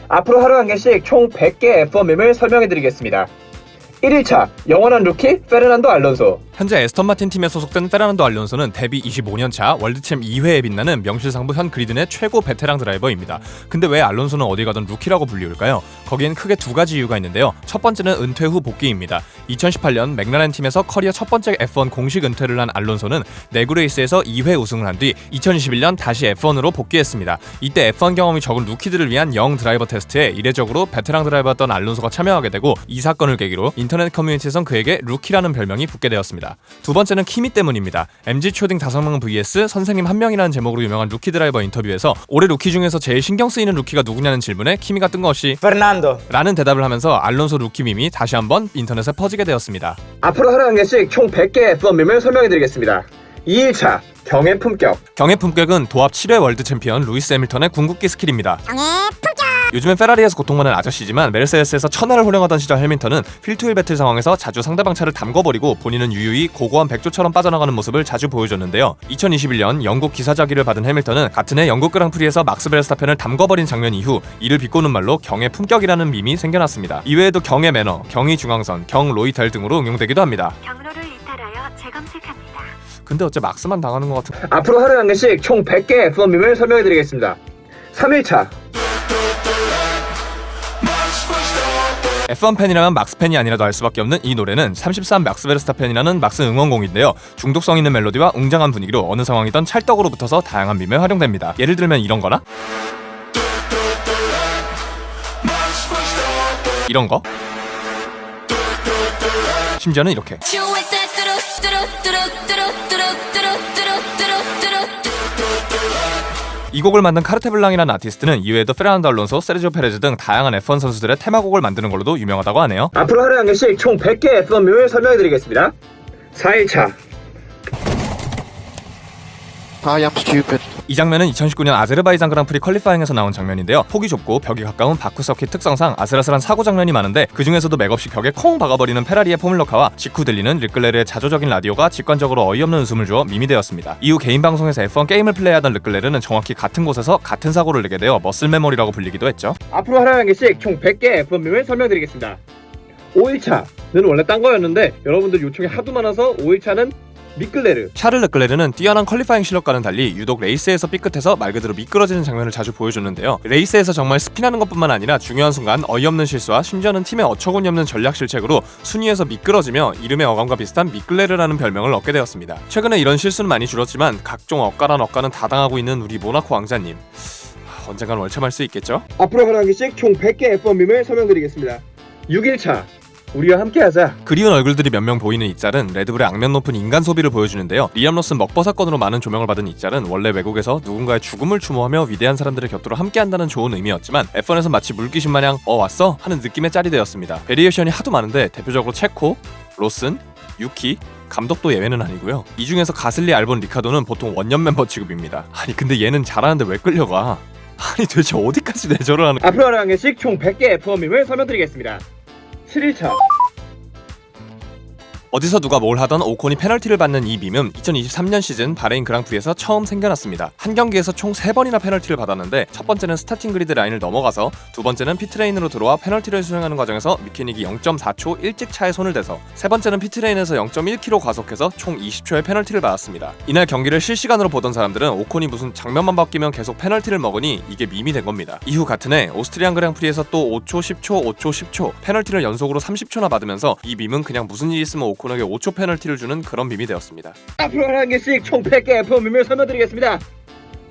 앞으로 하루 한 개씩 총 100개 F1 밈을 설명해드리겠습니다. 1일차 영원한 루키 페르난도 알론소. 현재 에스턴 마틴 팀에 소속된 페르난도 알론소는 데뷔 25년차 월드챔 2회에 빛나는 명실상부 현 그리드 내 최고 베테랑 드라이버입니다. 근데 왜 알론소는 어디 가든 루키라고 불리울까요? 거기엔 크게 두 가지 이유가 있는데요. 첫 번째는 은퇴 후 복귀입니다. 2018년 맥라렌 팀에서 커리어 첫 번째 F1 공식 은퇴를 한 알론소는 내구 레이스에서 2회 우승을 한 뒤 2021년 다시 F1으로 복귀했습니다. 이때 F1 경험이 적은 루키들을 위한 영 드라이버 테스트에 이례적으로 베테랑 드라이버였던 알론소가 참여하게 되고, 이 사건을 계기로 인터넷 커뮤니티에선 그에게 루키라는 별명이 붙게 되었습니다. 두 번째는 키미 때문입니다. MG 초딩 5명 vs 선생님 1명이라는 제목으로 유명한 루키 드라이버 인터뷰에서 올해 루키 중에서 제일 신경 쓰이는 루키가 누구냐는 질문에 키미가 뜬금없이 페르난도 라는 대답을 하면서 알론소 루키 밈이 다시 한번 인터넷에 퍼지게 되었습니다. 앞으로 하루 한 개씩 총 100개 F1 밈을 설명해드리겠습니다. 2일차 경의 품격. 경의 품격은 도합 7회 월드 챔피언 루이스 해밀턴의 궁극기 스킬입니다. 경의 품격! 요즘엔 페라리에서 고통받는 아저씨지만 메르세데스에서 천하를 호령하던 시절 해밀턴은 필투일 배틀 상황에서 자주 상대방 차를 담궈버리고 본인은 유유히 고고한 백조처럼 빠져나가는 모습을 자주 보여줬는데요. 2021년 영국 기사자기를 받은 해밀턴은 같은 해 영국 그랑프리에서 막스 베르스타펜을 담궈버린 장면 이후 이를 비꼬는 말로 경의 품격이라는 밈이 생겨났습니다. 이외에도 경의 매너, 경의 중앙선, 경 로이탈 등으로 응용되기도 합니다. 경로를 이탈하여 재검색합니다. 근데 어째 막스만 당하는 것 같은. 앞으로 하루 한 개씩 총 100개 F1 밈을 설명해드리겠습니다. 3일차 F1 팬이라면 막스 팬이 아니라도 알 수밖에 없는 이 노래는 33 막스 베르스타펜이라는 막스 응원곡인데요. 중독성 있는 멜로디와 웅장한 분위기로 어느 상황이든 찰떡으로 붙어서 다양한 밈에 활용됩니다. 예를 들면 이런 거나 이런 거, 심지어는 이렇게. 이 곡을 만든 카르테블랑이라는 아티스트는 이외에도 페르난도 알론소, 세르지오 페레즈 등 다양한 F1 선수들의 테마곡을 만드는 걸로도 유명하다고 하네요. 앞으로 하루 한 개씩 총 100개 F1 밈을 설명해드리겠습니다. 4일차 I am stupid. 이 장면은 2019년 아제르바이잔 그랑프리 퀄리파잉에서 나온 장면인데요. 폭이 좁고 벽이 가까운 바쿠 서킷 특성상 아슬아슬한 사고 장면이 많은데, 그 중에서도 맥없이 벽에 콩 박아버리는 페라리의 포뮬러카와 직후 들리는 르클레르의 자조적인 라디오가 직관적으로 어이없는 웃음을 주어 밈이 되었습니다. 이후 개인 방송에서 F1 게임을 플레이하던 르클레르는 정확히 같은 곳에서 같은 사고를 내게 되어 머슬 메모리라고 불리기도 했죠. 앞으로 하루 한 개씩 총 100개 F1 밈을 설명드리겠습니다. 5일차는 원래 딴 거였는데 여러분들 요청이 하도 많아서 5일차는 미끌레르. 샤를 르클레르는 뛰어난 퀄리파잉 실력과는 달리 유독 레이스에서 삐끗해서 말 그대로 미끄러지는 장면을 자주 보여줬는데요. 레이스에서 정말 스피나는 것뿐만 아니라 중요한 순간 어이없는 실수와 심지어는 팀의 어처구니 없는 전략 실책으로 순위에서 미끄러지며 이름의 어감과 비슷한 미끌레르라는 별명을 얻게 되었습니다. 최근에 이런 실수는 많이 줄었지만 각종 엇가란 엇가는 다 당하고 있는 우리 모나코 왕자님, 언젠간 월참할 수 있겠죠? 앞으로 하루 한 개씩 총 100개 F1 밈을 설명드리겠습니다. 6일차 우리와 함께하자. 그리운 얼굴들이 몇 명 보이는 이 짤은 레드불의 악명 높은 인간 소비를 보여주는데요. 리암 로슨 먹버 사건으로 많은 조명을 받은 이 짤은 원래 외국에서 누군가의 죽음을 추모하며 위대한 사람들의 곁으로 함께한다는 좋은 의미였지만 F1에서 마치 물귀신 마냥 왔어? 하는 느낌의 짤이 되었습니다. 베리에이션이 하도 많은데 대표적으로 체코, 로슨, 유키, 감독도 예외는 아니고요. 이 중에서 가슬리, 알본, 리카도는 보통 원년 멤버 취급입니다. 아니 근데 얘는 잘하는데 왜 끌려가? 아니 도대체 어디까지 내절을 하는. 앞으로 하루 한 개씩 총 100개 F1 밈을 설명드리겠습니다. 7일차 어디서 누가 뭘 하던 오콘이 페널티를 받는 이 밈은 2023년 시즌 바레인 그랑프리에서 처음 생겨났습니다. 한 경기에서 총 3번이나 페널티를 받았는데, 첫 번째는 스타팅 그리드 라인을 넘어가서, 두 번째는 피트레인으로 들어와 페널티를 수행하는 과정에서 미케닉이 0.4초 일찍 차에 손을 대서, 세 번째는 피트레인에서 0.1km 과속해서 총 20초의 페널티를 받았습니다. 이날 경기를 실시간으로 보던 사람들은 오콘이 무슨 장면만 바뀌면 계속 페널티를 먹으니 이게 밈이 된 겁니다. 이후 같은 해 오스트리안 그랑프리에서 또 5초, 10초, 5초, 10초 페널티를 연속으로 30초나 받으면서 이 밈은 그냥 무슨 일이 있으면 오콘에게 5초 페널티를 주는 그런 밈이 되었습니다. 앞으로 하루 한 개씩 총 100개 F1 밈을 설명드리겠습니다.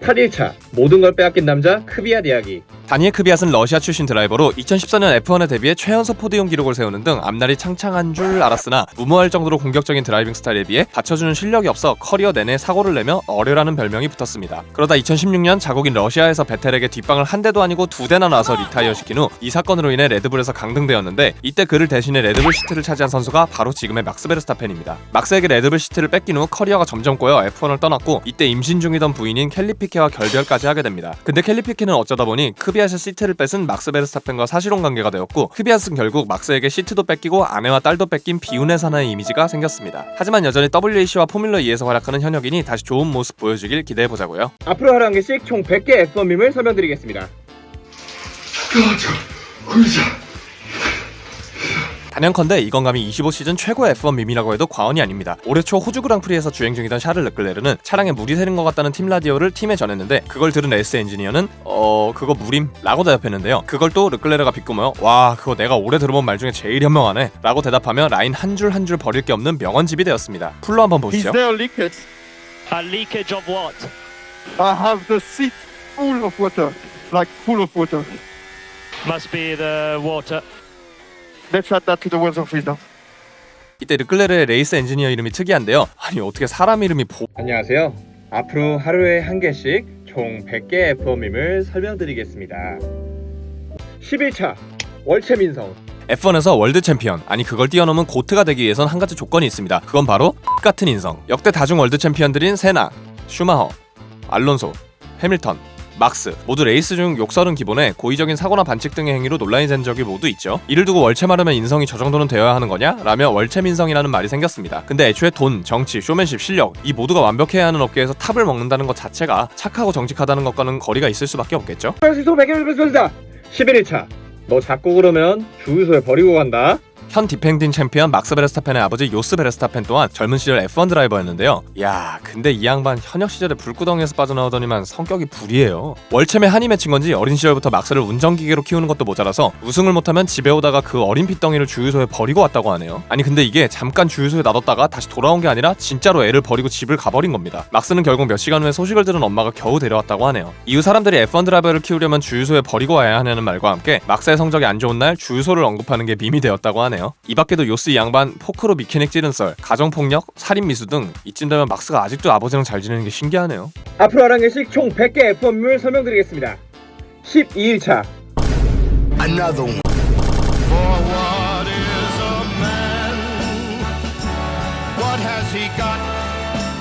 8일차 모든 걸 빼앗긴 남자 크비앗 이야기. 다니엘 크비앗은 러시아 출신 드라이버로 2014년 F1에 데뷔해 최연소 포디움 기록을 세우는 등 앞날이 창창한 줄 알았으나 무모할 정도로 공격적인 드라이빙 스타일에 비해 받쳐주는 실력이 없어 커리어 내내 사고를 내며 어려라는 별명이 붙었습니다. 그러다 2016년 자국인 러시아에서 베텔에게 뒷방을 한 대도 아니고 2대나 놔서 리타이어 시킨 후 이 사건으로 인해 레드불에서 강등되었는데, 이때 그를 대신해 레드불 시트를 차지한 선수가 바로 지금의 막스 베르스타펜입니다. 막스에게 레드불 시트를 뺏긴 후 커리어가 점점 꼬여 F1을 떠났고, 이때 임신 중이던 부인인 켈리 피케와 결별까지 하게 됩니다. 근데 켈리 피케는 어쩌다 보니 크비앗의 시트를 뺏은 막스 베르스타펜과 사실혼 관계가 되었고, 크비앗은 결국 막스에게 시트도 뺏기고 아내와 딸도 뺏긴 비운의 사나이 이미지가 생겼습니다. 하지만 여전히 WEC와 포뮬러 2에서 활약하는 현역인이 다시 좋은 모습 보여주길 기대해보자고요. 앞으로 하루 한 개씩 총 100개 F1 밈을 설명드리겠습니다. 단연컨대 이건 감히 25시즌 최고의 F1 밈이라고 해도 과언이 아닙니다. 올해 초 호주 그랑프리에서 주행 중이던 샤를 르클레르는 차량에 물이 새는 것 같다는 팀 라디오를 팀에 전했는데 그걸 들은 레이스 엔지니어는 그거 물임? 라고 대답했는데요. 그걸 또 르클레르가 비꼬며 와 그거 내가 올해 들어본 말 중에 제일 현명하네 라고 대답하며 라인 한 줄 한 줄 버릴 게 없는 명언집이 되었습니다. 풀로 한번 Is 보시죠. there leakage? A leakage of what? I have the seat full of water. Like full of water. Must be the water. Let's add that to the words of wisdom. 이때 르클레르의 레이스 엔지니어 이름이 특이한데요. 아니 어떻게 사람 이름이 안녕하세요. 앞으로 하루에 한 개씩 총 100개 F1 밈을 설명드리겠습니다. 11차 월체 민성. F1에서 월드 챔피언, 아니 그걸 뛰어넘은 고트가 되기 위해선 한 가지 조건이 있습니다. 그건 바로 같은 인성. 역대 다중 월드 챔피언들인 세나, 슈마허, 알론소, 해밀턴, 막스 모두 레이스 중 욕설은 기본에 고의적인 사고나 반칙 등의 행위로 논란이 된 적이 모두 있죠. 이를 두고 월체마르면 인성이 저 정도는 되어야 하는 거냐? 라며 월체민성이라는 말이 생겼습니다. 근데 애초에 돈, 정치, 쇼맨십, 실력 이 모두가 완벽해야 하는 업계에서 탑을 먹는다는 것 자체가 착하고 정직하다는 것과는 거리가 있을 수밖에 없겠죠. 시소 100개를 뺏습니다. 11일차 너 자꾸 그러면 주유소에 버리고 간다. 현 디펜딩 챔피언 막스 베르스타펜의 아버지 요스 베르스타펜 또한 젊은 시절 F1 드라이버였는데요. 야, 근데 이 양반 현역 시절에 불구덩이에서 빠져나오더니만 성격이 불이에요. 월챔에 한이 맺힌 건지 어린 시절부터 막스를 운전기계로 키우는 것도 모자라서 우승을 못하면 집에 오다가 그 어린 핏덩이를 주유소에 버리고 왔다고 하네요. 아니 근데 이게 잠깐 주유소에 놔뒀다가 다시 돌아온 게 아니라 진짜로 애를 버리고 집을 가버린 겁니다. 막스는 결국 몇 시간 후에 소식을 들은 엄마가 겨우 데려왔다고 하네요. 이후 사람들이 F1 드라이버를 키우려면 주유소에 버리고 와야 하냐는 말과 함께 막스의 성적이 안 좋은 날 주유소를 언급하는 게 밈이 되었다고 하네요. 이 밖에도 요스 이 양반 포크로 미케닉 찌른 썰, 가정폭력, 살인미수 등 이쯤 되면 막스가 아직도 아버지랑 잘 지내는 게 신기하네요. 앞으로 하는 개씩 총 100개 F1 밈을 설명드리겠습니다. 12일차 Another one. For what is a man? What has he got?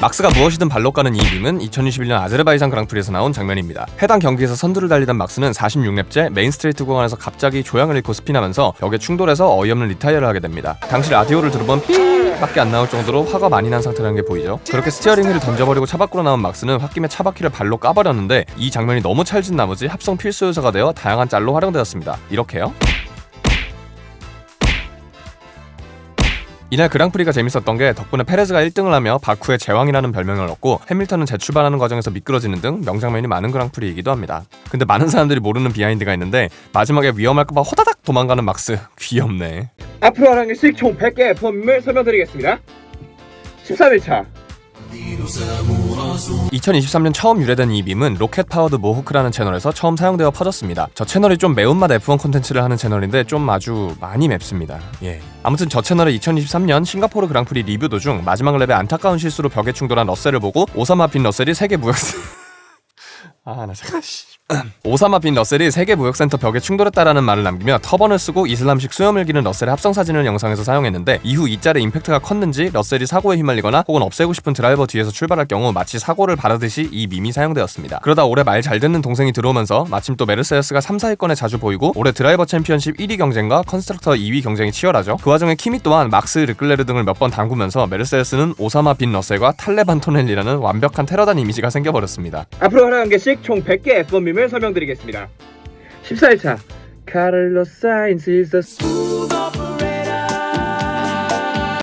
막스가 무엇이든 발로 까는 이 밈은 2021년 아제르바이잔 그랑프리에서 나온 장면입니다. 해당 경기에서 선두를 달리던 막스는 46렙째 메인 스트레이트 구간에서 갑자기 조향을 잃고 스피나면서 벽에 충돌해서 어이없는 리타이어를 하게 됩니다. 당시 라디오를 들어본 삐 밖에 안 나올 정도로 화가 많이 난 상태라는 게 보이죠. 그렇게 스티어링 휠을 던져버리고 차 밖으로 나온 막스는 홧김에 차 바퀴를 발로 까버렸는데 이 장면이 너무 찰진 나머지 합성 필수 요소가 되어 다양한 짤로 활용되었습니다. 이렇게요. 이날 그랑프리가 재밌었던 게 덕분에 페레즈가 1등을 하며 바쿠의 제왕이라는 별명을 얻고 해밀턴은 재출발하는 과정에서 미끄러지는 등 명장면이 많은 그랑프리이기도 합니다. 근데 많은 사람들이 모르는 비하인드가 있는데 마지막에 위험할까봐 호다닥 도망가는 막스 귀엽네. 앞으로 하는 개씩 총 100개 F1 밈을 설명드리겠습니다. 13일차 2023년 처음 유래된 이 밈은 로켓 파워드 모호크라는 채널에서 처음 사용되어 퍼졌습니다. 저 채널이 좀 매운맛 F1 콘텐츠를 하는 채널인데 좀 아주 많이 맵습니다. 아무튼 저 채널의 2023년 싱가포르 그랑프리 리뷰 도중 마지막 랩에 안타까운 실수로 벽에 충돌한 러셀을 보고 오사마 빈 러셀이 세계 무역센터 오사마 빈 러셀이 세계 무역센터 벽에 충돌했다라는 말을 남기며 터번을 쓰고 이슬람식 수염을 기른 러셀의 합성 사진을 영상에서 사용했는데 이후 이 짤의 임팩트가 컸는지 러셀이 사고에 휘말리거나 혹은 없애고 싶은 드라이버 뒤에서 출발할 경우 마치 사고를 바라듯이 이 밈이 사용되었습니다. 그러다 올해 말 잘 듣는 동생이 들어오면서 마침 또 메르세데스가 3, 4위권에 자주 보이고 올해 드라이버 챔피언십 1위 경쟁과 컨스트럭터 2위 경쟁이 치열하죠. 그 와중에 키미 또한 막스, 르클레르 등을 몇 번 담그면서 메르세데스는 오사마 빈 러셀과 탈레반 토넬리라는 완벽한 테러단 이미지가 생겨버렸습니다. 앞으로 하는 개씩 총 100개 F1 밈을 설명드리겠습니다. 14일차 카를로스 사인스 is the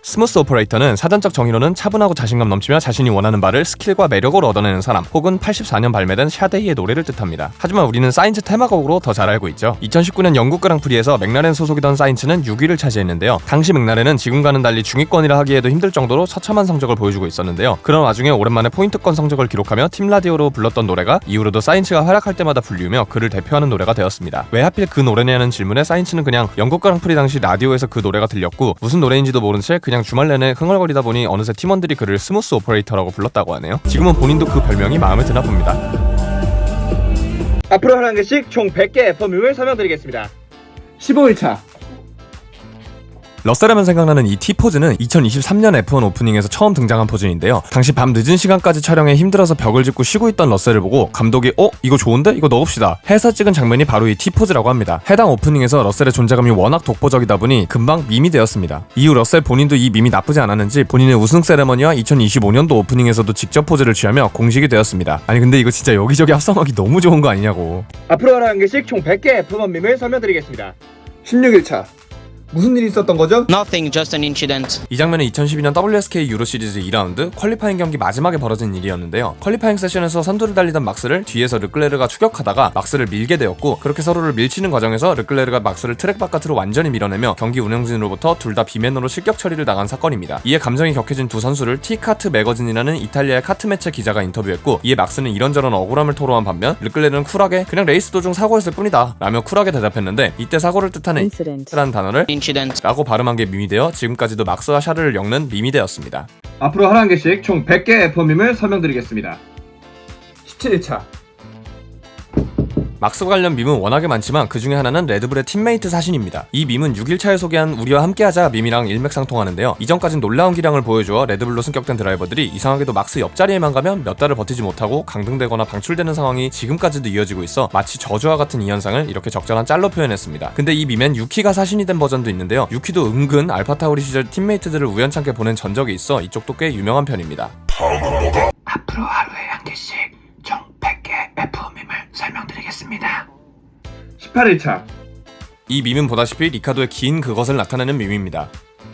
스무스 오퍼레이터는 사전적 정의로는 차분하고 자신감 넘치며 자신이 원하는 바를 스킬과 매력으로 얻어내는 사람 혹은 84년 발매된 샤데이의 노래를 뜻합니다. 하지만 우리는 사인츠 테마곡으로 더 잘 알고 있죠. 2019년 영국 그랑프리에서 맥라렌 소속이던 사인츠는 6위를 차지했는데요. 당시 맥라렌은 지금과는 달리 중위권이라 하기에도 힘들 정도로 처참한 성적을 보여주고 있었는데요. 그런 와중에 오랜만에 포인트권 성적을 기록하며 팀 라디오로 불렀던 노래가 이후로도 사인츠가 활약할 때마다 불리우며 그를 대표하는 노래가 되었습니다. 왜 하필 그 노래냐는 질문에 사인츠는 그냥 영국 그랑프리 당시 라디오에서 그 노래가 들렸고 무슨 노래인지도 모른 채 그냥 주말 내내 흥얼거리다 보니 어느새 팀원들이 그를 스무스 오퍼레이터라고 불렀다고 하네요. 지금은 본인도 그 별명이 마음에 드나 봅니다. 앞으로 하는 개씩 총 100개 F1 밈을 설명드리겠습니다. 15일차 러셀 하면 생각나는 이 T-포즈는 2023년 F1 오프닝에서 처음 등장한 포즈인데요. 당시 밤 늦은 시간까지 촬영에 힘들어서 벽을 짚고 쉬고 있던 러셀을 보고 감독이 이거 좋은데? 이거 넣읍시다 해서 찍은 장면이 바로 이 T-포즈라고 합니다. 해당 오프닝에서 러셀의 존재감이 워낙 독보적이다 보니 금방 밈이 되었습니다. 이후 러셀 본인도 이 밈이 나쁘지 않았는지 본인의 우승 세레머니와 2025년도 오프닝에서도 직접 포즈를 취하며 공식이 되었습니다. 아니 근데 이거 진짜 여기저기 합성하기 너무 좋은 거 아니냐고. 앞으로 하나 한 개씩 총 100개 F1 밈을 설명드리겠습니다. 16일차 무슨 일이 있었던 거죠? Nothing, just an incident. 이 장면은 2012년 WSK 유로 시리즈 2라운드 퀄리파잉 경기 마지막에 벌어진 일이었는데요. 퀄리파잉 세션에서 선두를 달리던 막스를 뒤에서 르클레르가 추격하다가 막스를 밀게 되었고, 그렇게 서로를 밀치는 과정에서 르클레르가 막스를 트랙 바깥으로 완전히 밀어내며 경기 운영진으로부터 둘 다 비맨으로 실격 처리를 당한 사건입니다. 이에 감정이 격해진 두 선수를 T카트 매거진이라는 이탈리아의 카트 매체 기자가 인터뷰했고, 이에 막스는 이런저런 억울함을 토로한 반면 르클레르는 쿨하게 그냥 레이스 도중 사고였을 뿐이다 라며 쿨하게 대답했는데, 이때 사고를 뜻하는 라는 단어를 Incident. 라고 발음한 게 밈이 되어 지금까지도 막스와 샤르를 엮는 밈이 되었습니다. 앞으로 하나 한 개씩 총 100개 F1 밈을 설명드리겠습니다. 17일차 막스 관련 밈은 워낙에 많지만 그 중에 하나는 레드불의 팀메이트 사진입니다. 이 밈은 6일차에 소개한 우리와 함께하자 밈이랑 일맥상통하는데요. 이전까진 놀라운 기량을 보여주어 레드불로 승격된 드라이버들이 이상하게도 막스 옆자리에만 가면 몇 달을 버티지 못하고 강등되거나 방출되는 상황이 지금까지도 이어지고 있어 마치 저주와 같은 이 현상을 이렇게 적절한 짤로 표현했습니다. 근데 이 밈엔 유키가 사신이 된 버전도 있는데요. 유키도 은근 알파타우리 시절 팀메이트들을 우연찮게 보낸 전적이 있어 이쪽도 꽤 유명한 편입니다. 앞으로 하루에 한 개씩 총 100개 F1 밈을 설명드리겠습니다. 18일차 이 밈은 보다시피 리카도의 긴 그것을 나타내는 밈입니다.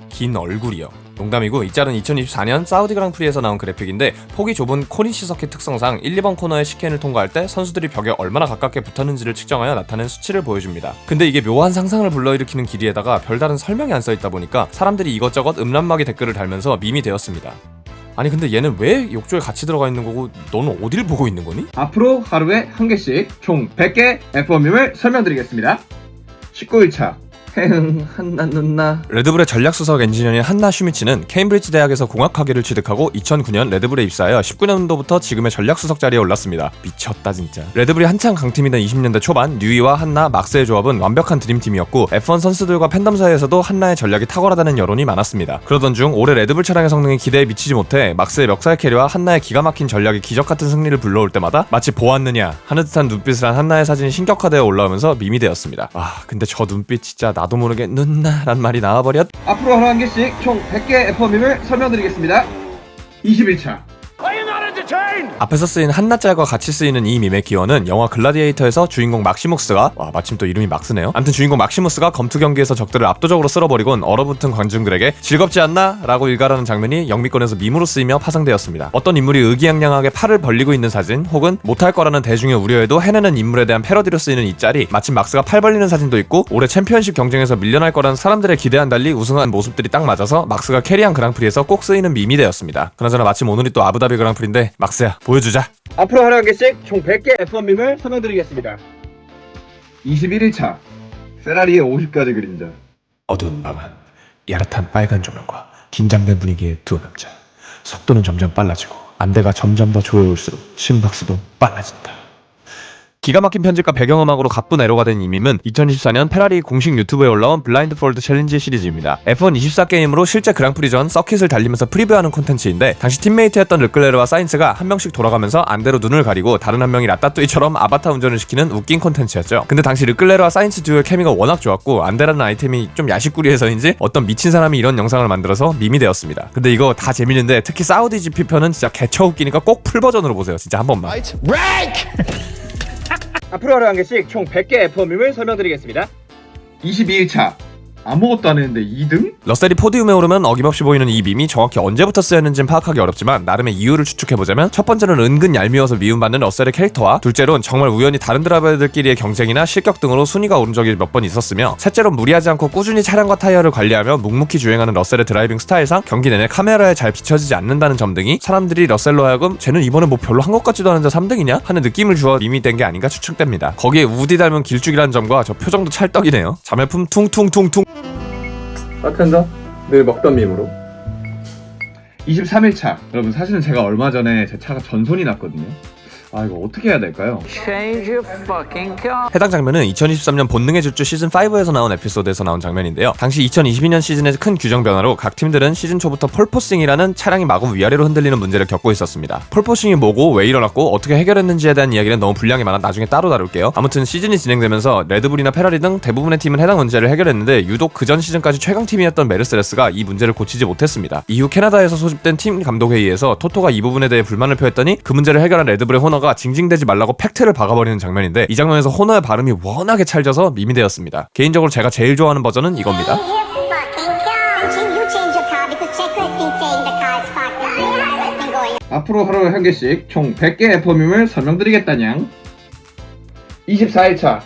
긴 얼굴이요. 농담이고 이 짤은 2024년 사우디 그랑프리에서 나온 그래픽인데, 폭이 좁은 코니시 서킷 특성상 1, 2번 코너의 시켄을 통과할 때 선수들이 벽에 얼마나 가깝게 붙었는지를 측정하여 나타낸 수치를 보여줍니다. 근데 이게 묘한 상상을 불러일으키는 길이에다가 별다른 설명이 안 써있다 보니까 사람들이 이것저것 음란마귀 댓글을 달면서 밈이 되었습니다. 아니 근데 얘는 왜 욕조에 같이 들어가 있는 거고 너는 어딜 보고 있는 거니? 앞으로 하루에 한 개씩 총 100개 F1 밈을 설명드리겠습니다. 19일차 한나 누나 레드불의 전략수석 엔지니어인 한나 슈미치는 케임브리지 대학에서 공학학위를 취득하고 2009년 레드불에 입사하여 19년도부터 지금의 전략수석 자리에 올랐습니다. 미쳤다 진짜. 레드불이 한창 강팀이던 20년대 초반 뉴이와 한나, 막스의 조합은 완벽한 드림팀이었고 F1 선수들과 팬덤 사이에서도 한나의 전략이 탁월하다는 여론이 많았습니다. 그러던 중 올해 레드불 차량의 성능이 기대에 미치지 못해 막스의 멱살 캐리와 한나의 기가 막힌 전략이 기적같은 승리를 불러올 때마다 마치 보았느냐 하는 듯한 눈빛을 한 한나의 사진이 신격화되어 올라오면서 밈이 되었습니다. 근데 저 눈빛 진짜 나도 모르게 눈나란 말이 나와버렸. 앞으로 하루 한 개씩 총 100개 F1 밈을 설명드리겠습니다. 21차 앞에서 쓰인 한나 짤과 같이 쓰이는 이 밈의 기원은 영화 글라디에이터에서 주인공 막시무스가, 마침 또 이름이 막스네요. 아무튼 주인공 막시무스가 검투 경기에서 적들을 압도적으로 쓸어버리곤 얼어붙은 관중들에게 즐겁지 않나? 라고 일갈하는 장면이 영미권에서 밈으로 쓰이며 파생되었습니다. 어떤 인물이 의기양양하게 팔을 벌리고 있는 사진, 혹은 못할 거라는 대중의 우려에도 해내는 인물에 대한 패러디로 쓰이는 이 짤이 마침 막스가 팔 벌리는 사진도 있고 올해 챔피언십 경쟁에서 밀려날 거라는 사람들의 기대와는 달리 우승한 모습들이 딱 맞아서 막스가 캐리한 그랑프리에서 꼭 쓰이는 밈이 되었습니다. 그나저나 마침 오늘이 또 아부다비 그랑프리인데 막스야 보여주자. 앞으로 하루 한 개씩 총 100개 F1 밈을 설명드리겠습니다. 21일차 페라리의 50가지 그림자. 어두운 밤은 야릇한 빨간 조명과 긴장된 분위기의 두 남자. 속도는 점점 빨라지고 안대가 점점 더 조여올수록 심박수도 빨라진다. 기가 막힌 편집과 배경음악으로 가쁜 에러가 된 이 밈은 2024년 페라리 공식 유튜브에 올라온 블라인드폴드 챌린지 시리즈입니다. F1 24 게임으로 실제 그랑프리 전 서킷을 달리면서 프리뷰하는 콘텐츠인데, 당시 팀메이트였던 르클레르와 사인츠가 한 명씩 돌아가면서 안대로 눈을 가리고 다른 한 명이 라따뚜이처럼 아바타 운전을 시키는 웃긴 콘텐츠였죠. 근데 당시 르클레르와 사인츠 듀오의 케미가 워낙 좋았고 안대라는 아이템이 좀 야식구리해서인지 어떤 미친 사람이 이런 영상을 만들어서 밈이 되었습니다. 근데 이거 다 재밌는데 특히 사우디 GP 편은 진짜 개처 웃기니까 꼭 풀버전으로 보세요. 진짜 한 번만. 앞으로 하루 한 개씩 총 100개 F1 밈을 설명드리겠습니다. 22일차 아무것도 안 했는데 2등? 러셀이 포디움에 오르면 어김없이 보이는 이 밈이 정확히 언제부터 쓰였는지는 파악하기 어렵지만 나름의 이유를 추측해보자면, 첫 번째는 은근 얄미워서 미움받는 러셀의 캐릭터와, 둘째론 정말 우연히 다른 드라이버들끼리의 경쟁이나 실격 등으로 순위가 오른 적이 몇 번 있었으며, 셋째론 무리하지 않고 꾸준히 차량과 타이어를 관리하며 묵묵히 주행하는 러셀의 드라이빙 스타일상 경기 내내 카메라에 잘 비춰지지 않는다는 점 등이 사람들이 러셀로 하여금 쟤는 이번에 뭐 별로 한 것 같지도 않은데 3등이냐? 하는 느낌을 주어 밈이 된 게 아닌가 추측됩니다. 거기에 우디 닮은 길쭉이라는 점과 저 표정도 찰떡이네요. 자매품 퉁퉁퉁퉁. 바텐더 늘 먹던 밈으로. 23일차 여러분, 사실은 제가 얼마 전에 제 차가 전손이 났거든요. 아 이거 어떻게 해야 될까요? 해당 장면은 2023년 본능의 질주 시즌5에서 나온 에피소드에서 나온 장면인데요. 당시 2022년 시즌의 큰 규정 변화로 각 팀들은 시즌 초부터 폴포싱이라는 차량이 마구 위아래로 흔들리는 문제를 겪고 있었습니다. 폴포싱이 뭐고 왜 일어났고 어떻게 해결했는지에 대한 이야기는 너무 분량이 많아 나중에 따로 다룰게요. 아무튼 시즌이 진행되면서 레드불이나 페라리 등 대부분의 팀은 해당 문제를 해결했는데 유독 그전 시즌까지 최강팀이었던 메르세데스가 이 문제를 고치지 못했습니다. 이후 캐나다에서 소집된 팀 감독회의에서 토토가 이 부분에 대해 불만을 표했더니 그 문제를 해결한 레드불의 호너가 징징대지 말라고 팩트를 박아버리는 장면인데 이 장면에서 호너의 발음이 워낙에 찰져서 밈이 되었습니다. 개인적으로 제가 제일 좋아하는 버전은 이겁니다. 앞으로 하루에 한 개씩 총 100개 F1밈을 설명드리겠다냥. 24일차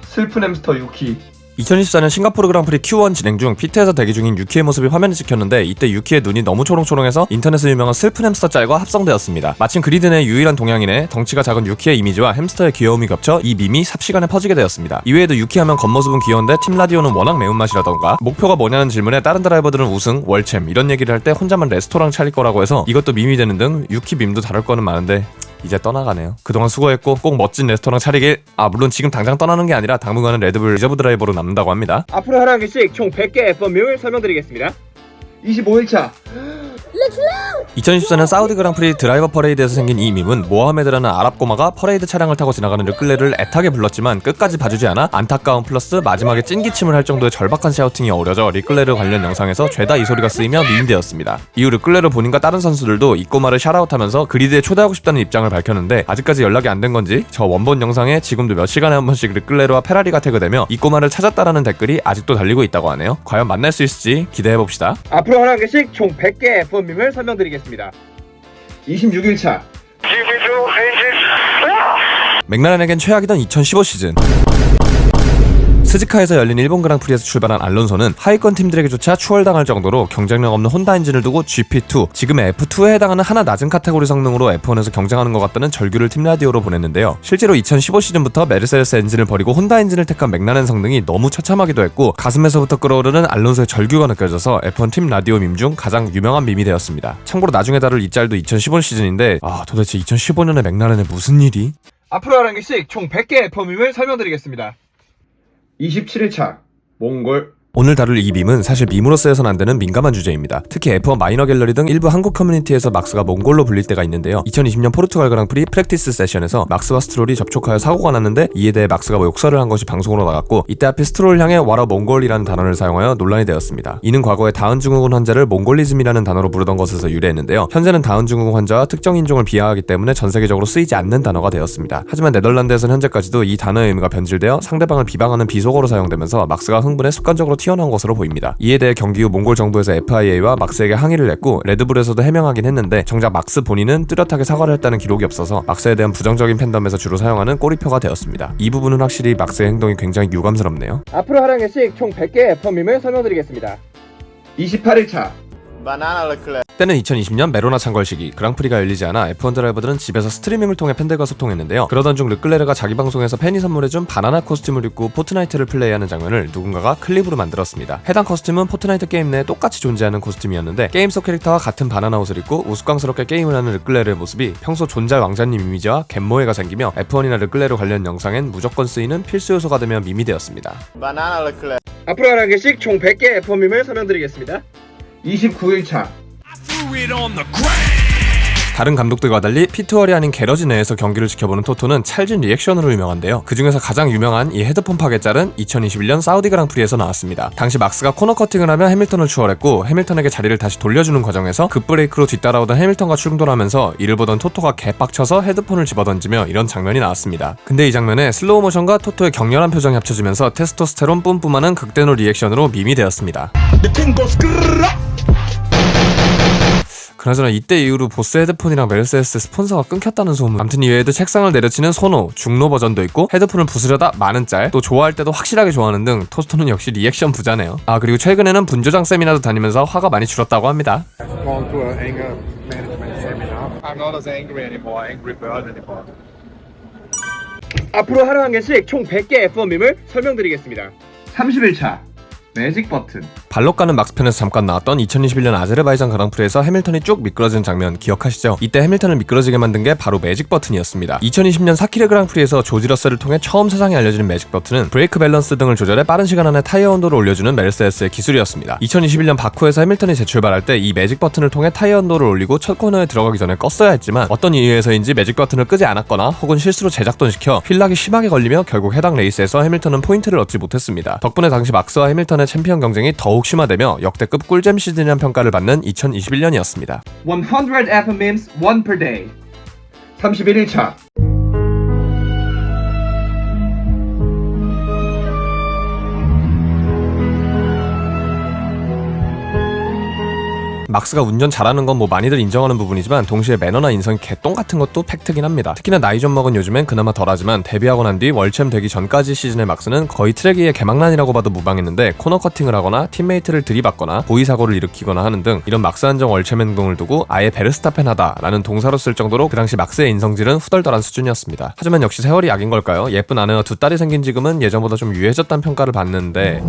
슬픈 햄스터 유키. 2024년 싱가포르 그랑프리 Q1 진행 중 피트에서 대기 중인 유키의 모습이 화면에 찍혔는데 이때 유키의 눈이 너무 초롱초롱해서 인터넷에 유명한 슬픈 햄스터 짤과 합성되었습니다. 마침 그리드 내 유일한 동양인의 덩치가 작은 유키의 이미지와 햄스터의 귀여움이 겹쳐 이 밈이 삽시간에 퍼지게 되었습니다. 이외에도 유키하면 겉모습은 귀여운데 팀 라디오는 워낙 매운맛이라던가 목표가 뭐냐는 질문에 다른 드라이버들은 우승, 월챔 이런 얘기를 할 때 혼자만 레스토랑 차릴 거라고 해서 이것도 밈이 되는 등 유키 밈도 다룰 거는 많은데 이제 떠나가네요. 그동안 수고했고 꼭 멋진 레스토랑 차리길. 물론 지금 당장 떠나는 게 아니라 당분간은 레드불 리저브 드라이버로 남는다고 합니다. 앞으로 하루 한 개씩 총 100개 F1밈을 설명드리겠습니다. 25일차 2024년 사우디 그랑프리 드라이버 퍼레이드에서 생긴 이 밈은 모하메드라는 아랍 꼬마가 퍼레이드 차량을 타고 지나가는 르클레르를 애타게 불렀지만 끝까지 봐주지 않아 안타까움 플러스 마지막에 찐기침을 할 정도의 절박한 샤우팅이 어우러져 르클레르 관련 영상에서 죄다 이 소리가 쓰이며 밈되었습니다. 이후 르클레르 본인과 다른 선수들도 이 꼬마를 샤라웃하면서 그리드에 초대하고 싶다는 입장을 밝혔는데 아직까지 연락이 안 된 건지 저 원본 영상에 지금도 몇 시간에 한 번씩 르클레르와 페라리가 태그되며 이 꼬마를 찾았다라는 댓글이 아직도 달리고 있다고 하네요. 과연 만날 수 있을지 기대해봅시다. 앞으로 하루 한 개씩 총 100개 F1밈을 설명드리겠습니다. 26일차 맥라렌에겐 최악이던 2015 시즌 스즈카에서 열린 일본 그랑프리에서 출발한 알론소는 하위권 팀들에게조차 추월당할 정도로 경쟁력 없는 혼다 엔진을 두고 GP2, 지금의 F2에 해당하는 하나 낮은 카테고리 성능으로 F1에서 경쟁하는 것 같다는 절규를 팀 라디오로 보냈는데요. 실제로 2015 시즌부터 메르세데스 엔진을 버리고 혼다 엔진을 택한 맥라렌 성능이 너무 처참하기도 했고 가슴에서부터 끓어오르는 알론소의 절규가 느껴져서 F1 팀 라디오 밈 중 가장 유명한 밈이 되었습니다. 참고로 나중에 다룰 이 짤도 2015 시즌인데 도대체 2015년에 맥라렌에 무슨 일이? 앞으로 하루 한 개씩 총 100개 F1밈을 설명드리겠습니다. 27일차 몽골. 오늘 다룰 이 밈은 사실 밈으로서 해서는 안 되는 민감한 주제입니다. 특히 F1 마이너 갤러리 등 일부 한국 커뮤니티에서 막스가 몽골로 불릴 때가 있는데요. 2020년 포르투갈 그랑프리 프랙티스 세션에서 막스와 스트롤이 접촉하여 사고가 났는데 이에 대해 막스가 욕설을 한 것이 방송으로 나갔고 이때 하필 스트롤을 향해 와라 몽골이라는 단어를 사용하여 논란이 되었습니다. 이는 과거에 다운 증후군 환자를 몽골리즘이라는 단어로 부르던 것에서 유래했는데요. 현재는 다운 증후군 환자와 특정 인종을 비하하기 때문에 전 세계적으로 쓰이지 않는 단어가 되었습니다. 하지만 네덜란드에서는 현재까지도 이 단어의 의미가 변질되어 상대방을 비방하는 비속어로 사용되면서 막스가 흥분해 습관적으로 튀어나온 것으로 보입니다. 이에 대해 경기 후 몽골 정부에서 FIA와 막스에게 항의를 냈고 레드불에서도 해명하긴 했는데 정작 막스 본인은 뚜렷하게 사과를 했다는 기록이 없어서 막스에 대한 부정적인 팬덤에서 주로 사용하는 꼬리표가 되었습니다. 이 부분은 확실히 막스의 행동이 굉장히 유감스럽네요. 앞으로 하루 한 개씩 총 100개 F1밈을 설명드리겠습니다. 28일차 때는 2020년 메로나 창궐 시기 그랑프리가 열리지 않아 F1 드라이버들은 집에서 스트리밍을 통해 팬들과 소통했는데요. 그러던 중 르클레르가 자기 방송에서 팬이 선물해준 바나나 코스튬을 입고 포트나이트를 플레이하는 장면을 누군가가 클립으로 만들었습니다. 해당 코스튬은 포트나이트 게임 내에 똑같이 존재하는 코스튬이었는데 게임 속 캐릭터와 같은 바나나 옷을 입고 우스꽝스럽게 게임을 하는 르클레르의 모습이 평소 존잘 왕자님 이미지와 갯모해가 생기며 F1이나 르클레르 관련 영상엔 무조건 쓰이는 필수 요소가 되며 밈이 되었습니다. 앞으로 하루 한 개씩 총 100개 F1밈을 설명드리겠습니다. 29일차 다른 감독들과 달리 피트월이 아닌 게러지 내에서 경기를 지켜보는 토토는 찰진 리액션으로 유명한데요. 그 중에서 가장 유명한 이 헤드폰 파괴 짤은 2021년 사우디 그랑프리에서 나왔습니다. 당시 막스가 코너 커팅을 하며 해밀턴을 추월했고 해밀턴에게 자리를 다시 돌려주는 과정에서 급브레이크로 뒤따라오던 해밀턴과 충돌하면서 이를 보던 토토가 개빡쳐서 헤드폰을 집어던지며 이런 장면이 나왔습니다. 근데 이 장면에 슬로우 모션과 토토의 격렬한 표정이 합쳐지면서 테스토스테론 뿜뿜하는 극대노 리액션으로 밈이 되었습니다. 그나저나 이때 이후로 보스 헤드폰이랑 메르세데스 스폰서가 끊겼다는 소문. 아무튼 이외에도 책상을 내려치는 소노, 중노 버전도 있고 헤드폰을 부수려다 많은 짤, 또 좋아할 때도 확실하게 좋아하는 등 토스토는 역시 리액션 부자네요. 그리고 최근에는 분조장 세미나도 다니면서 화가 많이 줄었다고 합니다. 앞으로 하루 한 개씩 총 100개 F1밈을 설명드리겠습니다. 30일차 매직 버튼. 발로 까는 막스편에서 잠깐 나왔던 2021년 아제르바이잔 그랑프리에서 해밀턴이 쭉 미끄러지는 장면 기억하시죠? 이때 해밀턴을 미끄러지게 만든 게 바로 매직 버튼이었습니다. 2020년 사키르 그랑프리에서 조지 러셀을 통해 처음 세상에 알려진 매직 버튼은 브레이크 밸런스 등을 조절해 빠른 시간 안에 타이어 온도를 올려주는 메르세데스의 기술이었습니다. 2021년 바쿠에서 해밀턴이 재출발할 때 이 매직 버튼을 통해 타이어 온도를 올리고 첫 코너에 들어가기 전에 껐어야 했지만 어떤 이유에서인지 매직 버튼을 끄지 않았거나 혹은 실수로 재작동시켜 휠락이 심하게 걸리며 결국 해당 레이스에서 해밀턴은 포인트를 얻지 못했습니다. 덕분에 당시 막스와 해밀턴의 챔피언 경쟁이 더욱 심화되며 역대급 꿀잼 시즌이라는 평가를 받는 2021년이었습니다. 100 F memes 1 per day. 31일차. 막스가 운전 잘하는 건 뭐 많이들 인정하는 부분이지만 동시에 매너나 인성이 개똥 같은 것도 팩트긴 합니다. 특히나 나이 좀 먹은 요즘엔 그나마 덜하지만 데뷔하고 난 뒤 월챔 되기 전까지 시즌의 막스는 거의 트랙 위의 개망난이라고 봐도 무방했는데 코너 커팅을 하거나 팀메이트를 들이받거나 고의 사고를 일으키거나 하는 등 이런 막스 한정 월챔 행동을 두고 아예 베르스타펜하다 라는 동사로 쓸 정도로 그 당시 막스의 인성질은 후덜덜한 수준이었습니다. 하지만 역시 세월이 약인 걸까요? 예쁜 아내와 두 딸이 생긴 지금은 예전보다 좀 유해졌다는 평가를 받는데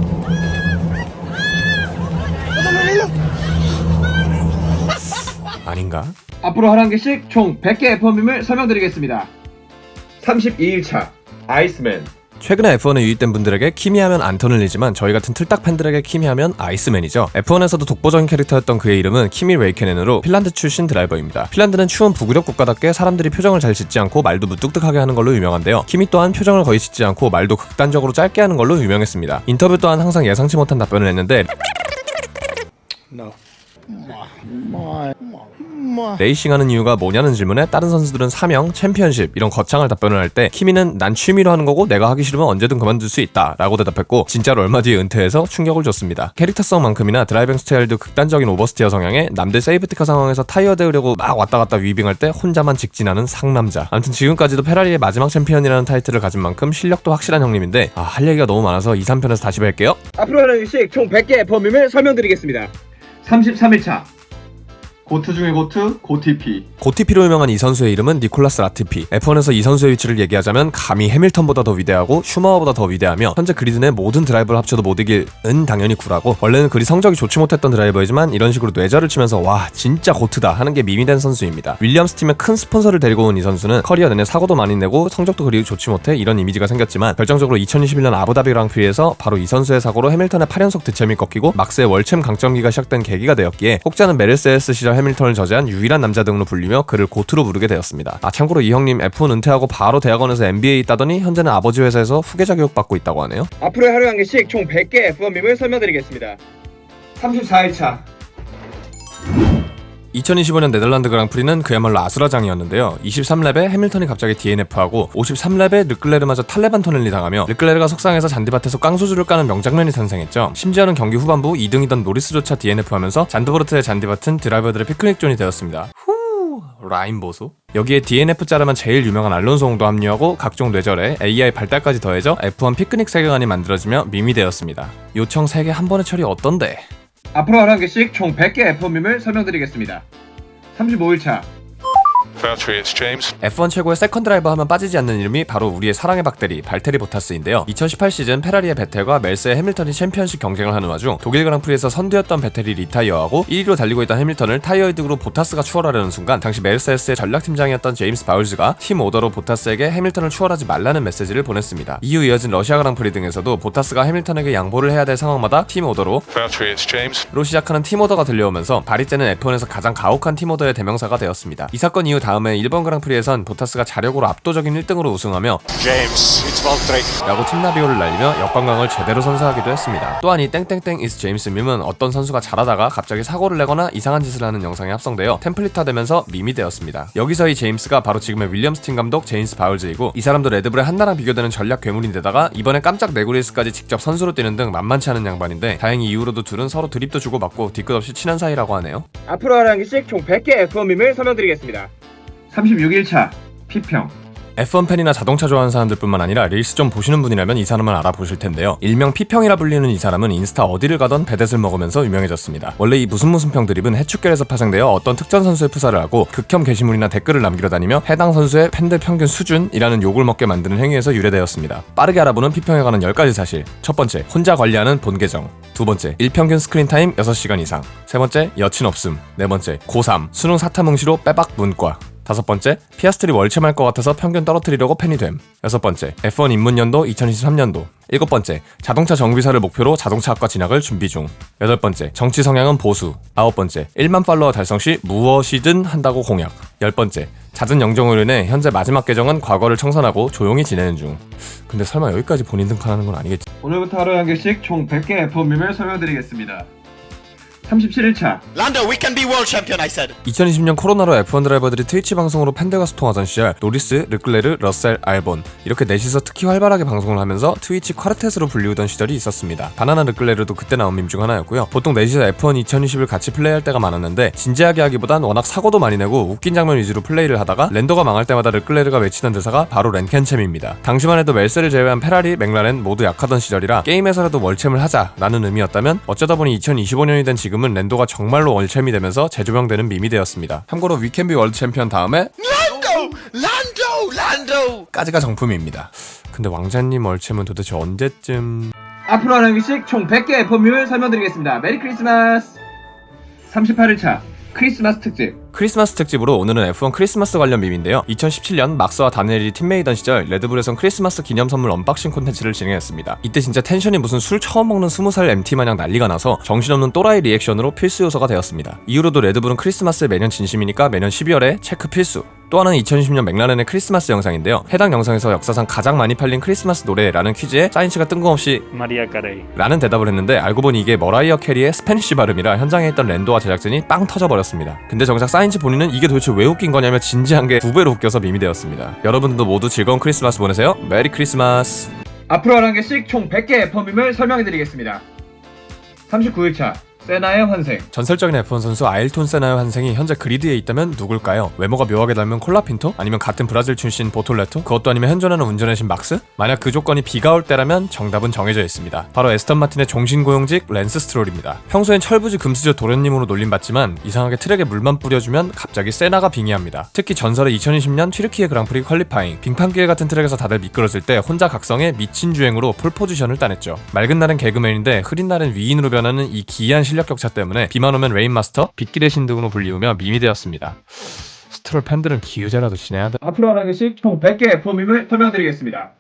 아닌가? 앞으로 하루 한 개씩 총 100개 F1 밈을 설명드리겠습니다. 32일차. 아이스맨. 최근에 F1에 유입된 분들에게 키미 하면 안 터널리지만 저희 같은 틀딱 팬들에게 키미 하면 아이스맨이죠. F1에서도 독보적인 캐릭터였던 그의 이름은 키미 레이케넨으로 핀란드 출신 드라이버입니다. 핀란드는 추운 북유럽 국가답게 사람들이 표정을 잘 짓지 않고 말도 무뚝뚝하게 하는 걸로 유명한데요. 키미 또한 표정을 거의 짓지 않고 말도 극단적으로 짧게 하는 걸로 유명했습니다. 인터뷰 또한 항상 예상치 못한 답변을 했는데 레이싱하는 이유가 뭐냐는 질문에 다른 선수들은 사명, 챔피언십 이런 거창한 답변을 할 때 키미는 난 취미로 하는 거고 내가 하기 싫으면 언제든 그만둘 수 있다 라고 대답했고 진짜로 얼마 뒤에 은퇴해서 충격을 줬습니다. 캐릭터성만큼이나 드라이빙 스타일도 극단적인 오버스티어 성향에 남들 세이프티카 상황에서 타이어 대우려고 막 왔다갔다 위빙할 때 혼자만 직진하는 상남자. 아무튼 지금까지도 페라리의 마지막 챔피언이라는 타이틀을 가진 만큼 실력도 확실한 형님인데 할 얘기가 너무 많아서 2, 3편에서 다시 뵐게요. 앞으로 하루 한 개씩 총 100개 F1 밈을 설명드리겠습니다. 33일차. 고트 중에 고트, 고티피. 고티피로 유명한 이 선수의 이름은 니콜라스 라티피. F1에서 이 선수의 위치를 얘기하자면 감히 해밀턴보다 더 위대하고 슈마허보다 더 위대하며 현재 그리드 내 모든 드라이버를 합쳐도 못 이길 은 당연히 구라고 원래는 그리 성적이 좋지 못했던 드라이버이지만 이런 식으로 뇌절을 치면서 와 진짜 고트다 하는 게 밈이 된 선수입니다. 윌리엄스 팀의 큰 스폰서를 데리고 온 이 선수는 커리어 내내 사고도 많이 내고 성적도 그리 좋지 못해 이런 이미지가 생겼지만 결정적으로 2021년 아부다비 그랑프리에서 바로 이 선수의 사고로 해밀턴의 8연속 득점이 꺾이고 막스의 월챔 강점기가 시작된 계기가 되었기에 혹자는 메르세데스 시절 해밀턴을 저지한 유일한 남자 등으로 불리며 그를 고트로 부르게 되었습니다. 참고로 이 형님 F1 은퇴하고 바로 대학원에서 MBA 따더니 현재는 아버지 회사에서 후계자 교육 받고 있다고 하네요. 앞으로 하루 한 개씩 총 100개 F1 밈을 설명드리겠습니다. 34일차. 2025년 네덜란드 그랑프리는 그야말로 아수라장이었는데요. 23랩에 해밀턴이 갑자기 DNF하고 53랩에 르클레르마저 탈레반 터널리 당하며 르클레르가 속상해서 잔디밭에서 깡소주를 까는 명장면이 탄생했죠. 심지어는 경기 후반부 2등이던 노리스조차 DNF하면서 잔드보르트의 잔디밭은 드라이버들의 피크닉 존이 되었습니다. 라인 보소? 여기에 DNF 자르면 제일 유명한 알론소홍도 합류하고 각종 뇌절에 AI 발달까지 더해져 F1 피크닉 세계관이 만들어지며 밈이 되었습니다. 요청 3개 한 번의 처리 어떤데? 앞으로 하루 한 개씩 총 100개 F1 밈을 설명드리겠습니다. 35일차. F1 최고의 세컨드 드라이버 하면 빠지지 않는 이름이 바로 우리의 사랑의 박대리 발테리 보타스인데요. 2018 시즌 페라리의 베텔과 멜스의 해밀턴이 챔피언십 경쟁을 하는 와중 독일 그랑프리에서 선두였던 베텔이 리타이어하고 1위로 달리고 있던 해밀턴을 타이어 이득으로 보타스가 추월하려는 순간 당시 메르세데스의 전략팀장이었던 제임스 바울즈가 팀 오더로 보타스에게 해밀턴을 추월하지 말라는 메시지를 보냈습니다. 이후 이어진 러시아 그랑프리 등에서도 보타스가 해밀턴에게 양보를 해야 될 상황마다 팀 오더로 시작하는 팀 오더가 들려오면서 바리제는 F1에서 가장 가혹한 팀 오더의 대명사가 되었습니다. 이 사건 이후 다음에 일본 그랑프리에선 보타스가 자력으로 압도적인 1등으로 우승하며 라고 팀나비오를 날리며 역관광을 제대로 선사하기도 했습니다. 또한 이 땡땡땡 is 제임스 밈은 어떤 선수가 잘하다가 갑자기 사고를 내거나 이상한 짓을 하는 영상에 합성되어 템플릿화되면서 밈이 되었습니다. 여기서 이 제임스가 바로 지금의 윌리엄스 팀 감독 제임스 바울즈이고 이 사람도 레드불의 한나랑 비교되는 전략 괴물인데다가 이번에 깜짝 네구리스까지 직접 선수로 뛰는 등 만만치 않은 양반인데 다행히 이후로도 둘은 서로 드립도 주고받고 뒤끝 없이 친한 사이라고 하네요. 앞으로 하루 한 개씩 총 100개 F1 밈을 설명드리겠습니다. 36일차. 피평. F1 팬이나 자동차 좋아하는 사람들뿐만 아니라 릴스 좀 보시는 분이라면 이 사람을 알아보실 텐데요. 일명 P평이라 불리는 이 사람은 인스타 어디를 가던 배댓을 먹으면서 유명해졌습니다. 원래 이 무슨 평 드립은 해축결에서 파생되어 어떤 특정 선수의 프사를 하고 극혐 게시물이나 댓글을 남기러 다니며 해당 선수의 팬들 평균 수준이라는 욕을 먹게 만드는 행위에서 유래되었습니다. 빠르게 알아보는 P평에 관한 10가지 사실. 첫 번째, 혼자 관리하는 본 계정. 두 번째, 일평균 스크린타임 6시간 이상. 세 번째, 여친 없음. 네 번째, 고3 수능 사타뭉시로 빼박 문과. 다섯 번째, 피아스트리 월챔할 것 같아서 평균 떨어뜨리려고 팬이 됨. 여섯 번째, F1 입문연도 2023년도. 일곱 번째, 자동차 정비사를 목표로 자동차학과 진학을 준비 중. 여덟 번째, 정치 성향은 보수. 아홉 번째, 1만 팔로워 달성 시 무엇이든 한다고 공약. 열 번째, 잦은 영정으로 인해 현재 마지막 계정은 과거를 청산하고 조용히 지내는 중. 근데 설마 여기까지 본인 등판하는 건 아니겠지? 오늘부터 하루에 한 개씩 총 100개 F1 밈을 설명드리겠습니다. 37일차 Lando, we can be world champion, I said. 2020년 코로나로 F1 드라이버들이 트위치 방송으로 팬들과 소통하던 시절 노리스, 르클레르, 러셀, 알본 이렇게 넷이서 특히 활발하게 방송을 하면서 트위치 쿼르텟으로 불리우던 시절이 있었습니다. 바나나 르클레르도 그때 나온 밈 중 하나였고요. 보통 넷이서 F1 2020을 같이 플레이할 때가 많았는데 진지하게 하기보단 워낙 사고도 많이 내고 웃긴 장면 위주로 플레이를 하다가 랜더가 망할 때마다 르클레르가 외치던 대사가 바로 랜켄챔입니다. 당시만 해도 멜셀을 제외한 페라리, 맥라렌 모두 약하던 시절이라 게임에서라도 월챔을 하자라는 의미였다면 어쩌다 보니 2025년이 된 지금은 랜도가 정말로 월챔이 되면서 재조명되는 밈이 되었습니다. 참고로 위켄비 월드 챔피언 다음에 Lando! 까지가 정품입니다. 근데 왕자님 월챔은 도대체 언제쯤... 앞으로 하는 개씩 총 100개 F1 밈을 설명드리겠습니다. 메리 크리스마스. 38일차 크리스마스 특집. 크리스마스 특집으로 오늘은 F1 크리스마스 관련 밈인데요. 2017년 막스와 다니엘이 팀메이던 시절 레드불에선 크리스마스 기념 선물 언박싱 콘텐츠를 진행했습니다. 이때 진짜 텐션이 무슨 술 처음 먹는 20살 MT 마냥 난리가 나서 정신없는 또라이 리액션으로 필수 요소가 되었습니다. 이후로도 레드불은 크리스마스에 매년 진심이니까 매년 12월에 체크 필수. 또 하나는 2020년 맥라렌의 크리스마스 영상인데요. 해당 영상에서 역사상 가장 많이 팔린 크리스마스 노래라는 퀴즈에 사인치가 뜬금없이 Maria Carey. 라는 대답을 했는데 알고 보니 이게 머라이어 캐리의 스페니쉬 발음이라 현장에 있던 랜도와 제작진이 빵 터져버렸습니다. 근데 정작 사인치 본인은 이게 도대체 왜 웃긴 거냐며 진지한 게 2배로 웃겨서 밈이 되었습니다. 여러분들도 모두 즐거운 크리스마스 보내세요. 메리 크리스마스. 앞으로 하는 개씩 총 100개 F1 밈을 설명해드리겠습니다. 39일차 세나의 환생. 전설적인 F1 선수 아일톤 세나의 환생이 현재 그리드에 있다면 누굴까요? 외모가 묘하게 닮은 콜라핀토? 아니면 같은 브라질 출신 보톨레토? 그것도 아니면 현존하는 운전의 신 막스? 만약 그 조건이 비가 올 때라면 정답은 정해져 있습니다. 바로 에스턴 마틴의 종신고용직 랜스 스트롤입니다. 평소엔 철부지 금수저 도련님으로 놀림받지만 이상하게 트랙에 물만 뿌려주면 갑자기 세나가 빙의합니다. 특히 전설의 2020년 튀르키예 그랑프리 퀄리파잉 빙판길 같은 트랙에서 다들 미끄러질 때 혼자 각성해 미친 주행으로 폴포지션을 따냈죠. 맑은 날은 개그맨인데 흐린 날은 위인으로 변하는 이 기이한 실력 격차 때문에 비만 오면 레인마스터, 빗길의 신 등으로 불리우며 밈이 되었습니다. 스트롤 팬들은 기우제라도 지내야 돼. 앞으로 하는 개씩 총 100개 F1 밈을 설명드리겠습니다.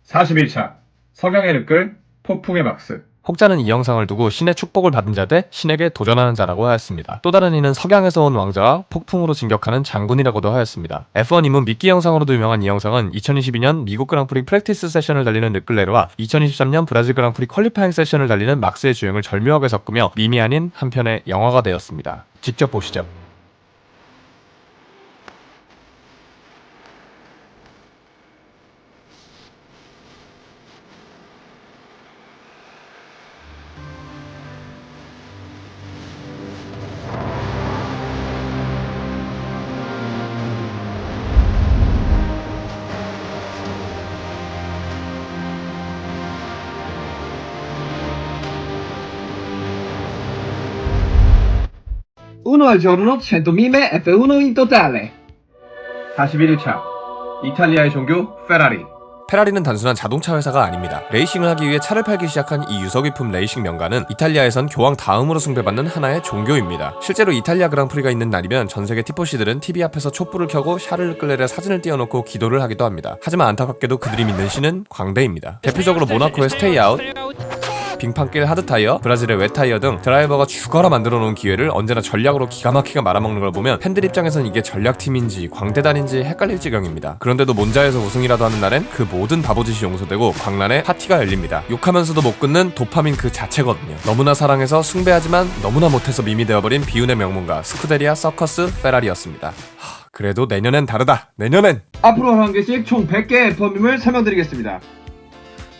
41차 석양의 르끌 폭풍의 막스. 혹자는 이 영상을 두고 신의 축복을 받은 자 대 신에게 도전하는 자라고 하였습니다. 또 다른 이는 석양에서 온 왕자와 폭풍으로 진격하는 장군이라고도 하였습니다. F1 입문 미끼 영상으로도 유명한 이 영상은 2022년 미국 그랑프리 프랙티스 세션을 달리는 르클레르와 2023년 브라질 그랑프리 퀄리파잉 세션을 달리는 막스의 주행을 절묘하게 섞으며 밈이 아닌 한편의 영화가 되었습니다. 직접 보시죠. Uno al giorno, 100 mime F1 in totale. 41일차 이탈리아의 종교 페라리. 페라리는 단순한 자동차 회사가 아닙니다. 레이싱을 하기 위해 차를 팔기 시작한 이 유서깊은 레이싱 명가는 이탈리아에선 교황 다음으로 숭배받는 하나의 종교입니다. 실제로 이탈리아 그랑프리가 있는 날이면 전세계 티포시들은 TV 앞에서 촛불을 켜고 샤를 르클레르의 사진을 띄워놓고 기도를 하기도 합니다. 하지만 안타깝게도 그들이 믿는 신은 광대입니다. 대표적으로 모나코의 스테이 아웃, 빙판길 하드타이어, 브라질의 웨타이어 등 드라이버가 죽어라 만들어 놓은 기회를 언제나 전략으로 기가 막히게 말아먹는 걸 보면 팬들 입장에선 이게 전략팀인지 광대단인지 헷갈릴 지경입니다. 그런데도 몬자에서 우승이라도 하는 날엔 그 모든 바보짓이 용서되고 광란에 파티가 열립니다. 욕하면서도 못 끊는 도파민 그 자체거든요. 너무나 사랑해서 숭배하지만 너무나 못해서 밈이 되어버린 비운의 명문가 스쿠데리아 서커스 페라리였습니다. 그래도 내년엔 다르다. 내년엔! 앞으로 한 개씩 총 100개 F1 밈을 설명드리겠습니다.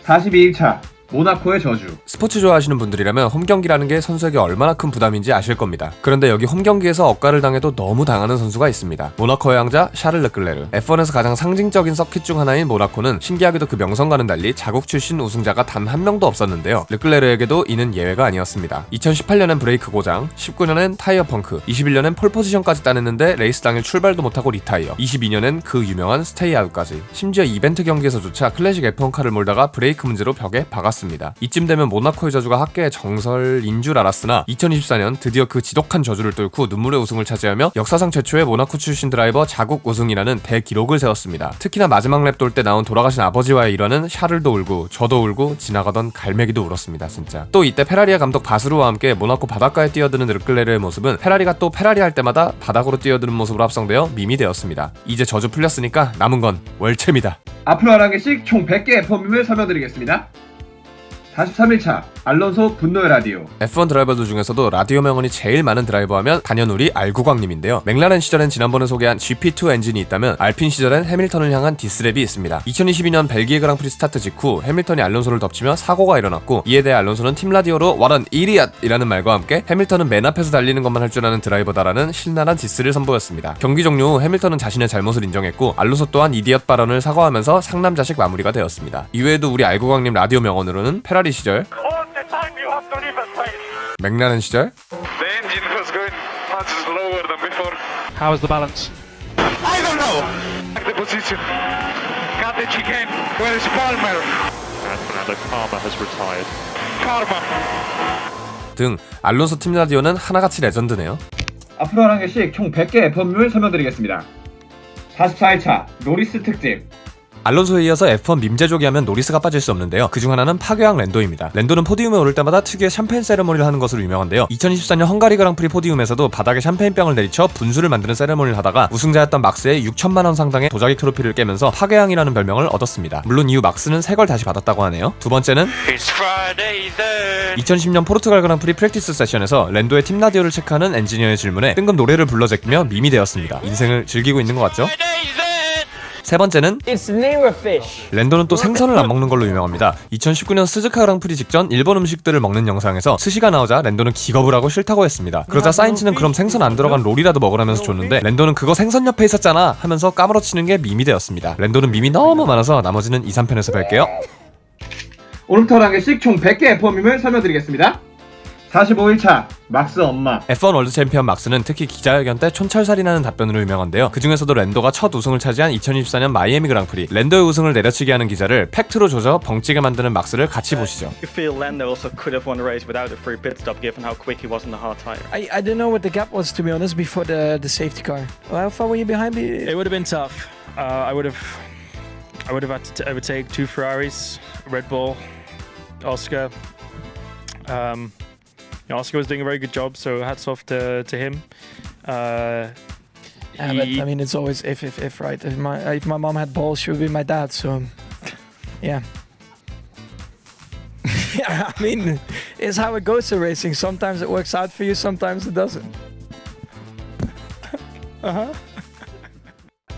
42일차 모나코의 저주. 스포츠 좋아하시는 분들이라면 홈경기라는 게 선수에게 얼마나 큰 부담인지 아실 겁니다. 그런데 여기 홈경기에서 억가를 당해도 너무 당하는 선수가 있습니다. 모나코의 왕자 샤를 르클레르. F1에서 가장 상징적인 서킷 중 하나인 모나코는 신기하게도 그 명성과는 달리 자국 출신 우승자가 단 한 명도 없었는데요. 르클레르에게도 이는 예외가 아니었습니다. 2018년엔 브레이크 고장, 19년엔 타이어 펑크, 21년엔 폴포지션까지 따냈는데 레이스 당일 출발도 못하고 리타이어, 22년엔 그 유명한 스테이 아웃까지. 심지어 이벤트 경기에서조차 클래식 F1카를 몰다가 브레이크 문제로 벽에 박았습니다. 이쯤 되면 모나코의 저주가 학계의 정설인 줄 알았으나 2024년 드디어 그 지독한 저주를 뚫고 눈물의 우승을 차지하며 역사상 최초의 모나코 출신 드라이버 자국 우승이라는 대기록을 세웠습니다. 특히나 마지막 랩 돌 때 나온 돌아가신 아버지와의 일화는 샤를도 울고 저도 울고 지나가던 갈매기도 울었습니다. 진짜. 또 이때 페라리의 감독 바스루와 함께 모나코 바닷가에 뛰어드는 르클레르의 모습은 페라리가 또 페라리 할 때마다 바닥으로 뛰어드는 모습으로 합성되어 밈이 되었습니다. 이제 저주 풀렸으니까 남은 건 월체입니다. 앞으로 11개씩 총 100개 F1 밈을 설명드리겠습니다. 43일차 알론소 분노의 라디오. F1 드라이버들 중에서도 라디오 명언이 제일 많은 드라이버 하면 단연 우리 알구광님인데요. 맥라렌 시절엔 지난번에 소개한 GP2 엔진이 있다면 알핀 시절엔 해밀턴을 향한 디스랩이 있습니다. 2022년 벨기에 그랑프리 스타트 직후 해밀턴이 알론소를 덮치며 사고가 일어났고, 이에 대해 알론소는 팀 라디오로 What an idiot! 이라는 말과 함께 해밀턴은 맨 앞에서 달리는 것만 할 줄 아는 드라이버다라는 신랄한 디스를 선보였습니다. 경기 종료 후 해밀턴은 자신의 잘못을 인정했고 알론소 또한 이디엇 발언을 사과하면서 상남자식 마무리가 되었습니다. 이외에도 우리 알구광님 라디오 명언으로는 페라리 시절, 맥라렌 시절, How was the balance? I don't know. And Fernando Palmer has retired. 등 알론소 팀 라디오는 하나같이 레전드네요. 앞으로 11개씩 총 100개 F1 밈을 설명드리겠습니다. 44일차 노리스 특집. 알론소에 이어서 F1 밈제조기 하면 노리스가 빠질 수 없는데요. 그중 하나는 파괴왕 랜도입니다. 랜도는 포디움에 오를 때마다 특유의 샴페인 세레모니를 하는 것으로 유명한데요. 2024년 헝가리 그랑프리 포디움에서도 바닥에 샴페인병을 내리쳐 분수를 만드는 세레모니를 하다가 우승자였던 막스의 6천만원 상당의 도자기 트로피를 깨면서 파괴왕이라는 별명을 얻었습니다. 물론 이후 막스는 새 걸 다시 받았다고 하네요. 두 번째는 2010년 포르투갈 그랑프리 프랙티스 세션에서 랜도의 팀 라디오를 체크하는 엔지니어의 질문에 뜬금 노래를 불러 제끼며 밈이 되었습니다. 인생을 즐기고 있는 것 같죠? 세 번째는 랜도는 또 생선을 안 먹는 걸로 유명합니다. 2019년 스즈카 그랑프리 직전 일본 음식들을 먹는 영상에서 스시가 나오자 랜도는 기겁을 하고 싫다고 했습니다. 그러자 사인츠는 그럼 생선 안 들어간 롤이라도 먹으라면서 줬는데 랜도는 그거 생선 옆에 있었잖아 하면서 까무러치는 게 밈이 되었습니다. 랜도는 밈이 너무 많아서 나머지는 2, 3편에서 뵐게요. 오늘부터 11개씩 총 100개 F1 밈을 설명드리겠습니다. 45일차 막스 엄마. F1 월드 챔피언 막스는 특히 기자회견 때 촌철살인하는 답변으로 유명한데요. 그 중에서도 랜도가 첫 우승을 차지한 2024년 마이애미 그랑프리, 랜도의 우승을 내려치게 하는 기자를 팩트로 조져 벙찌게 만드는 막스를 같이 보시죠. You feel Lando also could have won the race without a free pit stop given how quick he was in the hard tire? I don't know what the gap was, to be honest, before the safety car. How far were you behind me? It would have been tough. I would have had to overtake two Ferraris, Red Bull, Oscar. Oscar was doing a very good job, so hats off to him. Yeah, but I mean, it's always if right. If my mom had balls, she would be my dad. So, yeah. Yeah, I mean, it's how it goes to racing. Sometimes it works out for you, sometimes it doesn't.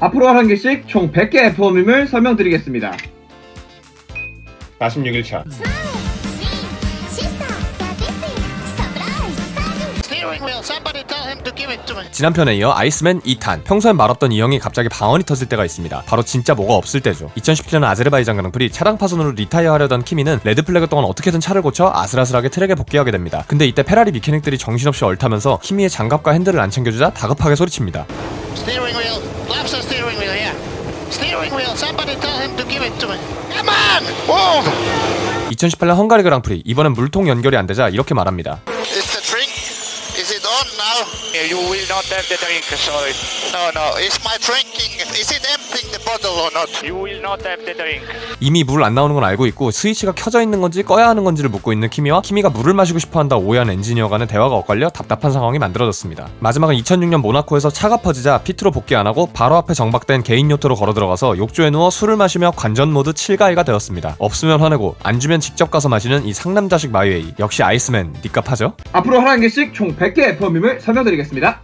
앞으로 11개씩 총 100개 F1 밈을 설명드리겠습니다. 46일차 Steering wheel, somebody tell him to give it to me. 지난편에 이어 아이스맨 2탄. 평소엔 말없던 이 형이 갑자기 방언이 터질 때가 있습니다. 바로 진짜 뭐가 없을 때죠. 2017년 아제르바이잔 그랑프리 차량 파손으로 리타이어 하려던 키미는 레드 플래그 동안 어떻게든 차를 고쳐 아슬아슬하게 트랙에 복귀하게 됩니다. 근데 이때 페라리 미케닉들이 정신없이 얼타면서 키미의 장갑과 핸들을 안 챙겨주자 다급하게 소리칩니다. Steering wheel, laps of steering wheel, yeah. Steering wheel, somebody tell him to give it to me. Come on! Whoa! 2018년 헝가리 그랑프리, 이번엔 물통 연결이 안 되자 이렇게 말합니다. Is the drink? Is it on now? Yeah, you will not have the drink, sorry. No, is my drinking, is it emptying the bottle or not? You will not have the drink. 이미 물 안 나오는 건 알고 있고 스위치가 켜져 있는 건지 꺼야 하는 건지를 묻고 있는 키미와 키미가 물을 마시고 싶어한다 오해한 엔지니어 간의 대화가 엇갈려 답답한 상황이 만들어졌습니다. 마지막은 2006년 모나코에서 차가 퍼지자 피트로 복귀 안 하고 바로 앞에 정박된 개인 요트로 걸어 들어가서 욕조에 누워 술을 마시며 관전 모드 7가이가 되었습니다. 없으면 화내고 안 주면 직접 가서 마시는 이 상남자식 마이웨이. 역시 아이스맨 니값 하죠? 앞으로 11개씩 총 100개 F1 밈을 설명드리겠습니다.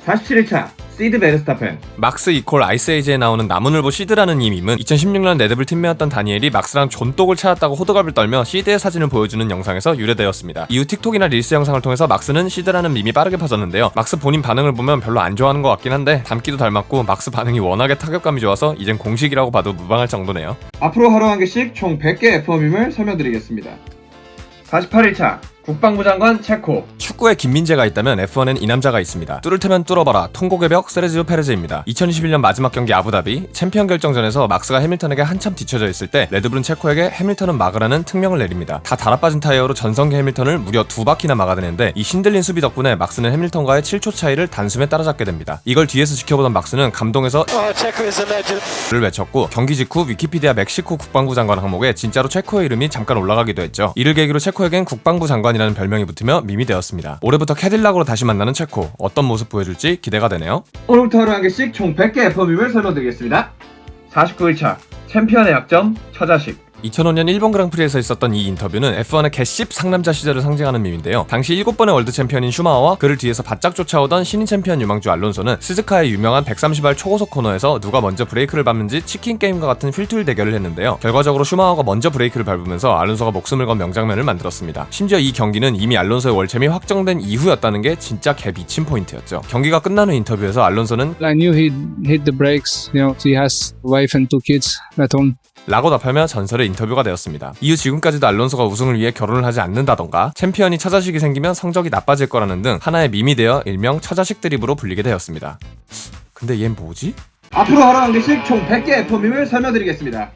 47일차 시드 베르스타펜. 막스 이퀄 아이스에이지에 나오는 나무늘보 시드라는 이 밈은 2016년 레드불 팀메였던 다니엘이 막스랑 존독을 찾았다고 호들갑을 떨며 시드의 사진을 보여주는 영상에서 유래되었습니다. 이후 틱톡이나 릴스 영상을 통해서 막스는 시드라는 밈이 빠르게 퍼졌는데요. 막스 본인 반응을 보면 별로 안 좋아하는 것 같긴 한데 닮기도 닮았고 막스 반응이 워낙에 타격감이 좋아서 이젠 공식이라고 봐도 무방할 정도네요. 앞으로 하루 한 개씩 총 100개 F1 밈을 설명드리겠습니다. 48일차 국방부 장관 체코. 축구에 김민재가 있다면 F1엔 이 남자가 있습니다. 뚫을 테면 뚫어봐라. 통곡의 벽 세르지오 페레즈입니다. 2021년 마지막 경기 아부다비 챔피언 결정전에서 막스가 해밀턴에게 한참 뒤쳐져 있을 때 레드불은 체코에게 해밀턴은 막으라는 특명을 내립니다. 다 달아빠진 타이어로 전성기 해밀턴을 무려 2바퀴나 막아내는데 이 신들린 수비 덕분에 막스는 해밀턴과의 7초 차이를 단숨에 따라잡게 됩니다. 이걸 뒤에서 지켜보던 막스는 감동해서 를 외쳤고 경기 직후 위키피디아 멕시코 국방부 장관 항목에 진짜로 체코의 이름이 잠깐 올라가기도 했죠. 이를 계기로 체코에겐 국방부 장관 이라는 별명이 붙으며 밈이 되었습니다. 올해부터 캐딜락으로 다시 만나는 체코, 어떤 모습 보여줄지 기대가 되네요. 오늘부터 하루 한 개씩 총 100개 F1 밈을 설명드리겠습니다. 49일차 챔피언의 약점 처자식. 2005년 일본 그랑프리에서 있었던 이 인터뷰는 F1의 개씹 상남자 시절을 상징하는 밈인데요. 당시 7번의 월드 챔피언인 슈마허와 그를 뒤에서 바짝 쫓아오던 신인 챔피언 유망주 알론소는 스즈카의 유명한 130알 초고속 코너에서 누가 먼저 브레이크를 밟는지 치킨 게임과 같은 휠투일 대결을 했는데요. 결과적으로 슈마허가 먼저 브레이크를 밟으면서 알론소가 목숨을 건 명장면을 만들었습니다. 심지어 이 경기는 이미 알론소의 월챔이 확정된 이후였다는 게 진짜 개 미친 포인트였죠. 경기가 끝난 후 인터뷰에서 알론소는 I knew he'd hit the brakes. You know, he has a wife and 2 kids at home. 라고 답하며 전설의 인터뷰가 되었습니다. 이후 지금까지도 알론소가 우승을 위해 결혼을 하지 않는다던가 챔피언이 처자식이 생기면 성적이 나빠질 거라는 등 하나의 밈이 되어 일명 처자식 드립으로 불리게 되었습니다. 근데 얜 뭐지? 앞으로 하루 한 개씩 총 100개 F1 밈을 설명드리겠습니다.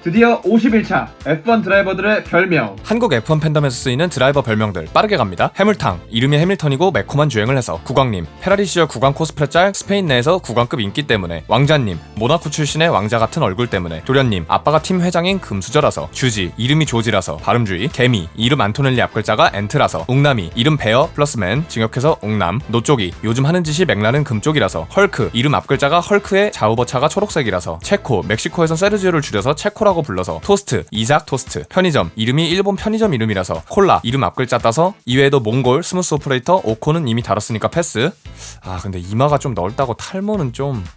드디어 51차 F1 드라이버들의 별명. 한국 F1 팬덤에서 쓰이는 드라이버 별명들 빠르게 갑니다. 해물탕, 이름이 해밀턴이고 매콤한 주행을 해서. 국왕님, 페라리 시절 국왕 코스프레 짤 스페인 내에서 국왕급 인기 때문에. 왕자님, 모나코 출신의 왕자 같은 얼굴 때문에. 도련님, 아빠가 팀 회장인 금수저라서. 주지, 이름이 조지라서 발음주의. 개미, 이름 안토넬리 앞글자가 엔트라서. 옥남이, 이름 베어 플러스 맨 징역해서 옥남. 노쪽이, 요즘 하는 짓이 맥라는 금쪽이라서. 헐크, 이름 앞글자가 헐크의 좌우버차가 초록색이라서. 체코, 멕시코에선 세르지오를 줄여서 체코라고 불러서. 토스트, 이삭 토스트. 편의점, 이름이 일본 편의점 이름이라서. 콜라, 이름 앞글자 따서. 이외에도 몽골, 스무스 오퍼레이터, 오코는 이미 다뤘으니까 패스. 아 근데 이마가 좀 넓다고 탈모는 좀...